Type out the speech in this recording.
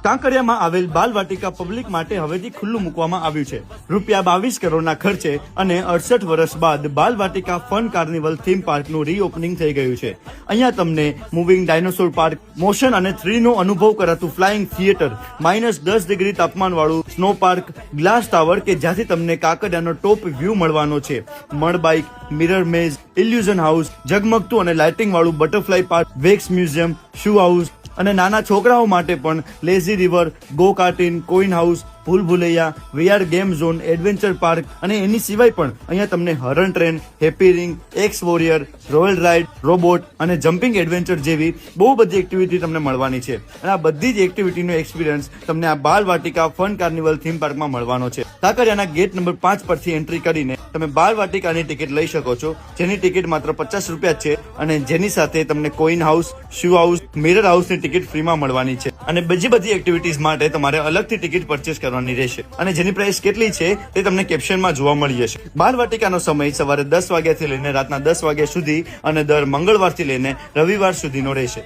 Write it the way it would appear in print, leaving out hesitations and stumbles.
કાંકરિયામાં આવેલ બાલવાટિકા પબ્લિક માટે હવેથી ખુલ્લું મૂકવામાં આવ્યું છે. ₹22 કરોડના ખર્ચે અને 68 વર્ષ બાદ બાલવાટિકા ફન કાર્નિવલ થીમ પાર્કનું રીઓપનિંગ થઈ ગયું છે. અહીંયા તમને મૂવિંગ ડાયનોસોર પાર્ક, મોશન અને થ્રીનો અનુભવ કરાતું ફ્લાઇંગ થિયેટર, -10 ડિગ્રી તાપમાન વાળું સ્નો પાર્ક, ગ્લાસ ટાવર કે જ્યાંથી તમને કાંકરિયાનો ટોપ વ્યૂ મળવાનો છે, mud bike, mirror maze, illusion house, ઝગમગતું અને લાઇટિંગ વાળું butterfly park, wax museum, shoe house અને નાના છોકરાઓ માટે પણ lazy river, go karting, coin house, ભૂલ ભુલૈયા, VR game zone, adventure park અને એની સિવાય પણ અહીંયા તમને હરણ train, happy ring, x warrior, royal ride, robot અને જમ્પિંગ એડવેન્ચર જેવી બહુ બધી એક્ટિવિટી તમને મળવાની છે. અને આ બધી જ એક્ટિવિટીનો એક્સપિરિયન્સ તમને આ બાલવાટિકા ફન કાર્નિવલ થીમ પાર્કમાં મળવાનો છે. કાંકરિયાના ગેટ નંબર 5 પરથી એન્ટ્રી કરીને તમે બાલવાટિકાની ટિકિટ લઈ શકો છો, જેની ટિકિટ માત્ર ₹50 છે અને જેની સાથે તમને કોઈન હાઉસ, શૂ હાઉસ, મિરર હાઉસની ટિકિટ ફ્રીમાં મળવાની છે. અને બીજી બધી એક્ટિવિટીઝ માટે તમારે અલગથી ટિકિટ પરચેસ કરવાની રહેશે અને જેની પ્રાઇસ કેટલી છે તે તમને કેપ્શનમાં જોવા મળી જશે. બાલવાટિકાનો સમય સવારે 10 વાગ્યાથી લઈને રાતના 10 વાગ્યા સુધી અને દર મંગળવારથી લઈને રવિવાર સુધીનો રહેશે.